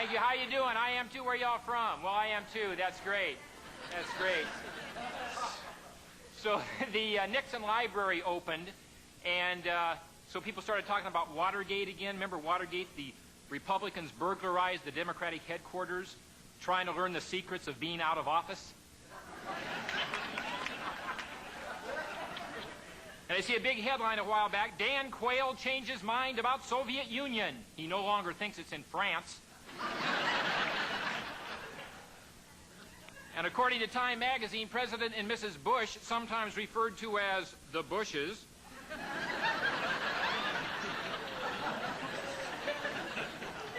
Thank you. How you doing? I am too. Where y'all from? Well, I am too. That's great. That's great. So the Nixon Library opened, and so people started talking about Watergate again. Remember Watergate? The Republicans burglarized the Democratic headquarters, trying to learn the secrets of being out of office. And I see a big headline a while back, Dan Quayle changed his mind about Soviet Union. He no longer thinks it's in France. And according to Time magazine, President and Mrs. Bush, sometimes referred to as the Bushes,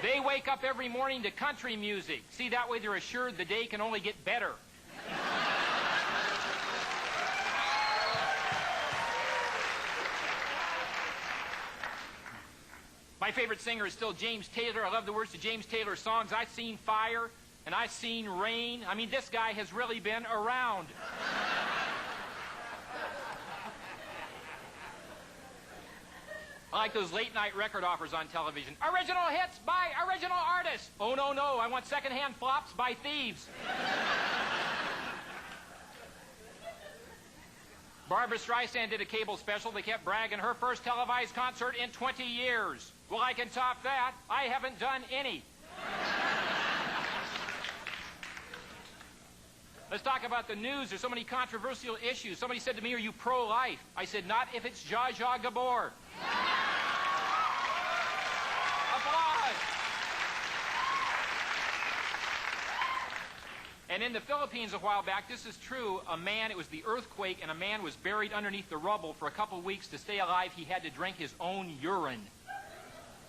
they wake up every morning to country music. See, that way they're assured the day can only get better. My favorite singer is still James Taylor. I love the words to James Taylor's songs. I've seen fire and I've seen rain. I mean, this guy has really been around. I like those late-night record offers on television. Original hits by original artists. Oh, no, no. I want second-hand flops by thieves. Barbra Streisand did a cable special. They kept bragging her first televised concert in 20 years. Well, I can top that. I haven't done any. Let's talk about the news. There's so many controversial issues. Somebody said to me, are you pro-life? I said, not if it's Zsa Zsa Gabor. Applause. And in the Philippines a while back, this is true, it was the earthquake, and a man was buried underneath the rubble for a couple weeks. To stay alive, he had to drink his own urine.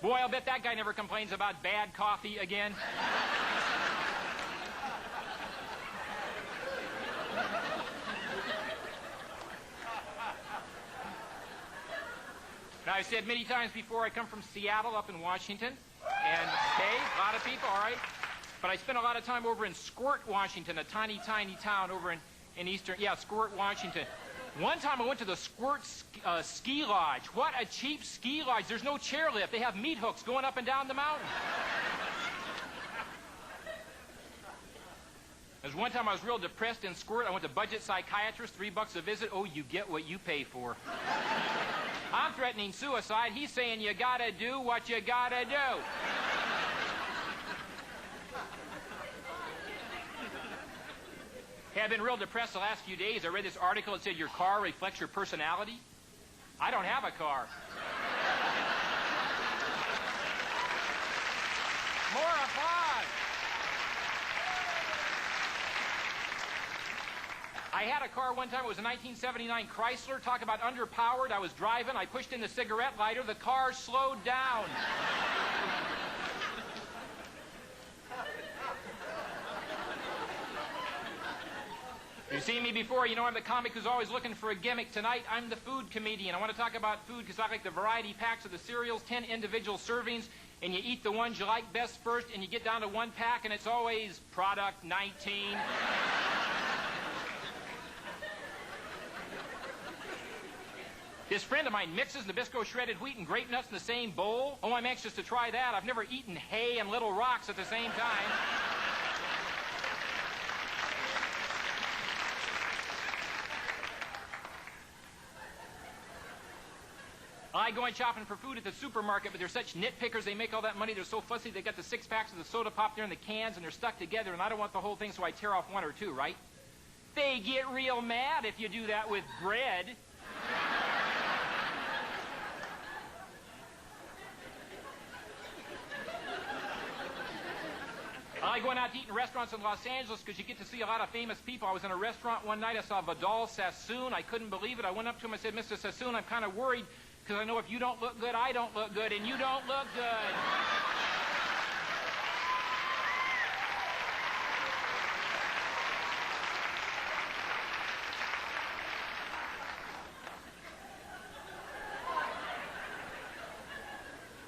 Boy, I'll bet that guy never complains about bad coffee again. Now, I've said many times before, I come from Seattle up in Washington. And, okay, a lot of people, all right. But I spent a lot of time over in Squirt, Washington, a tiny, tiny town over in eastern, Squirt, Washington. One time I went to the Squirt ski lodge. What a cheap ski lodge. There's no chairlift. They have meat hooks going up and down the mountain. There's one time I was real depressed in Squirt. I went to budget psychiatrist, $3 a visit. Oh, you get what you pay for. I'm threatening suicide. He's saying you gotta do what you gotta do. Hey, I've been real depressed the last few days. I read this article that said your car reflects your personality. I don't have a car. More applause. I had a car one time. It was a 1979 Chrysler. Talk about underpowered. I was driving. I pushed in the cigarette lighter. The car slowed down. You've seen me before. You know I'm the comic who's always looking for a gimmick. Tonight, I'm the food comedian. I want to talk about food because I like the variety packs of the cereals, 10 individual servings, and you eat the ones you like best first, and you get down to one pack, and it's always product 19. This friend of mine mixes Nabisco shredded wheat and grape nuts in the same bowl. Oh, I'm anxious to try that. I've never eaten hay and little rocks at the same time. I like going shopping for food at the supermarket, but they're such nitpickers. They make all that money. They're so fussy. They got the 6-packs of the soda pop there in the cans, and they're stuck together, and I don't want the whole thing, so I tear off one or two, right? They get real mad if you do that with bread. I like going out to eat in restaurants in Los Angeles because you get to see a lot of famous people. I was in a restaurant one night. I saw Vidal Sassoon. I couldn't believe it. I went up to him. I said, Mr. Sassoon, I'm kind of worried because I know if you don't look good, I don't look good, and you don't look good.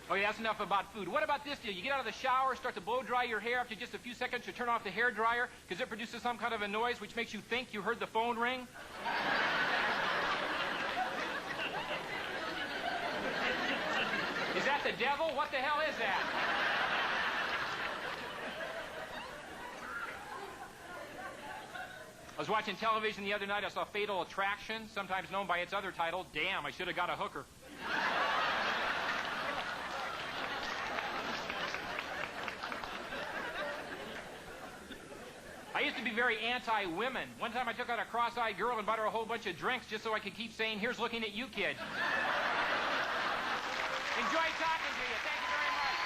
Oh, yeah, that's enough about food. What about this deal? You get out of the shower, start to blow dry your hair. After just a few seconds, you turn off the hair dryer because it produces some kind of a noise which makes you think you heard the phone ring. Is that the devil? What the hell is that? I was watching television the other night. I saw Fatal Attraction, sometimes known by its other title, Damn, I Should Have Got a Hooker. I used to be very anti-women. One time I took out a cross-eyed girl and bought her a whole bunch of drinks just so I could keep saying, here's looking at you, kid. Enjoy talking to you. Thank you very much.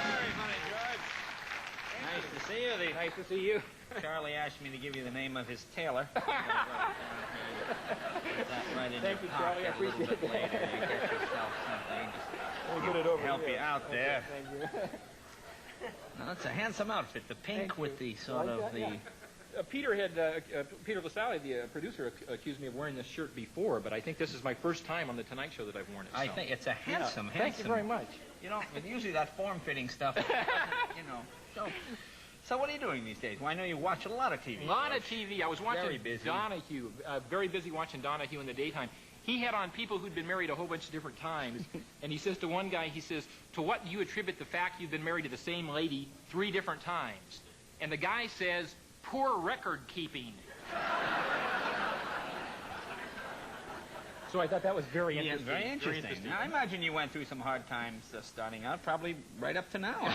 Very funny, George. Nice to see you. Nice to see you. Charlie asked me to give you the name of his tailor. Right in Thank your you, Charlie. I pocket a little appreciate bit that. later. You get yourself something. We'll get it over Help here. you out there. Okay, thank you. Now, that's a handsome outfit. The pink Thank with you. the sort Like of that? the... Yeah. Peter LaSalle, the producer, accused me of wearing this shirt before, but I think this is my first time on the Tonight Show that I've worn it. I so. think it's a handsome, Yeah. Thank you very much. You know, usually that form-fitting stuff, you know. So what are you doing these days? Well, I know you watch a lot of TV. A lot of TV. I was watching Very busy. Donahue. Very busy watching Donahue in the daytime. He had on people who'd been married a whole bunch of different times. And he says to one guy, he says, to what do you attribute the fact you've been married to the same lady 3 different times? And the guy says, poor record keeping. So I thought that was very interesting. Very interesting. Now, I imagine you went through some hard times starting out, probably right up to now.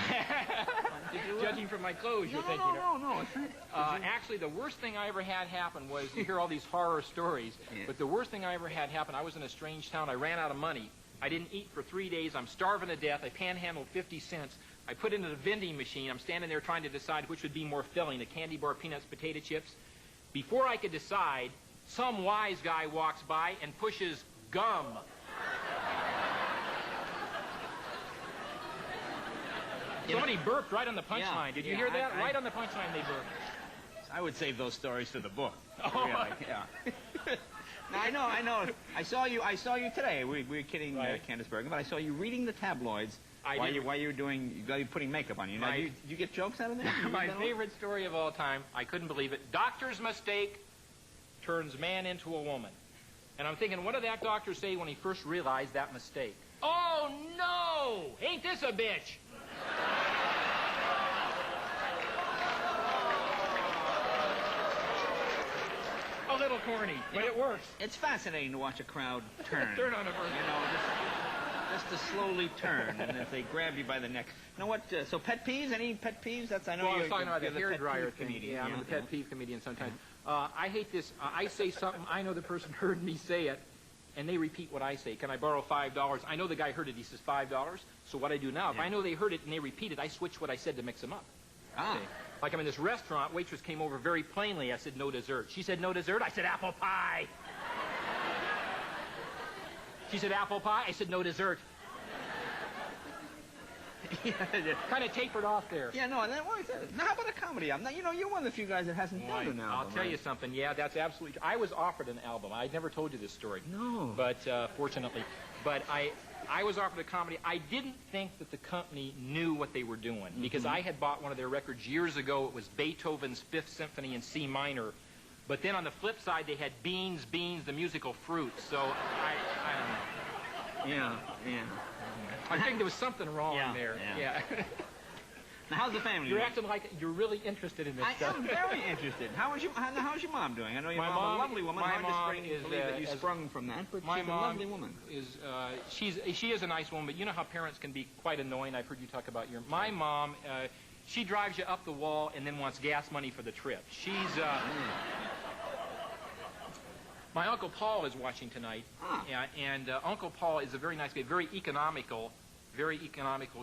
Judging from my clothes, you're thinking of. No. Actually, the worst thing I ever had happen was, you hear all these horror stories, but the worst thing I ever had happen, I was in a strange town, I ran out of money. I didn't eat for 3 days, I'm starving to death, I panhandled 50 cents. I put it into the vending machine, I'm standing there trying to decide which would be more filling, a candy bar, peanuts, potato chips. Before I could decide, some wise guy walks by and pushes gum. Somebody burped right on the punchline. Did you hear that? Right on the punchline they burped. I would save those stories for the book. Oh. Really, yeah. Now, I know. I saw you today. We were kidding, Right. Candace Bergen, but I saw you reading the tabloids while you were putting makeup on you. Now, do you get jokes out of there? My favorite story of all time, I couldn't believe it. Doctor's mistake turns man into a woman. And I'm thinking, what did that doctor say when he first realized that mistake? Oh, no! Ain't this a bitch? A little corny, but it works. It's fascinating to watch a crowd turn. Turn on a person. You know, just to slowly turn, and if they grab you by the neck. You know what? So pet peeves? Any pet peeves? That's I know Well, I you're, was talking about the you're hair pet dryer peeve thing. comedian. Yeah, I'm the pet peeve comedian sometimes. I hate this. I say something, I know the person heard me say it, and they repeat what I say. Can I borrow $5? I know the guy heard it. He says $5. So what I do now, if I know they heard it and they repeat it, I switch what I said to mix them up. Ah. Okay. Like I'm in this restaurant, waitress came over very plainly. I said, no dessert. She said, no dessert? I said, apple pie. She said, apple pie? I said, no dessert. Kind of tapered off there. Yeah, no, and then what is that? Now, how about a comedy album? Now, you know, you're one of the few guys that hasn't done an album. I'll tell right? you something. Yeah, that's absolutely true. I was offered an album. I never told you this story. No. But fortunately. But I was offered a comedy. I didn't think that the company knew what they were doing because I had bought one of their records years ago. It was Beethoven's Fifth Symphony in C minor. But then on the flip side, they had Beans, the musical fruit. So I don't know. Yeah. I think there was something wrong there. Yeah. Now, how's the family You're doing? acting like you're really interested in this I stuff. am very interested. How's your mom doing? I know your mom's a lovely woman. My Hard mom to is, believe that you sprung from that, but my she's a mom lovely woman. She is a nice woman, but you know how parents can be quite annoying. I've heard you talk about my mom. She drives you up the wall and then wants gas money for the trip. She's my Uncle Paul is watching tonight, and Uncle Paul is a very nice guy, very economical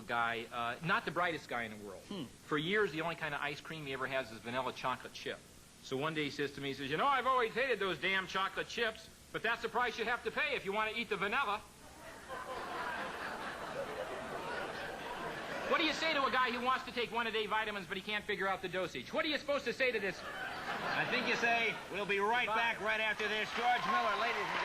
guy, not the brightest guy in the world. For years, the only kind of ice cream he ever has is vanilla chocolate chip. So one day he says to me, he says, you know, I've always hated those damn chocolate chips, but that's the price you have to pay if you want to eat the vanilla. What do you say to a guy who wants to take 1-a-day vitamins, but he can't figure out the dosage? What are you supposed to say to this? I think you say, we'll be right back right after this. George Miller, ladies and gentlemen.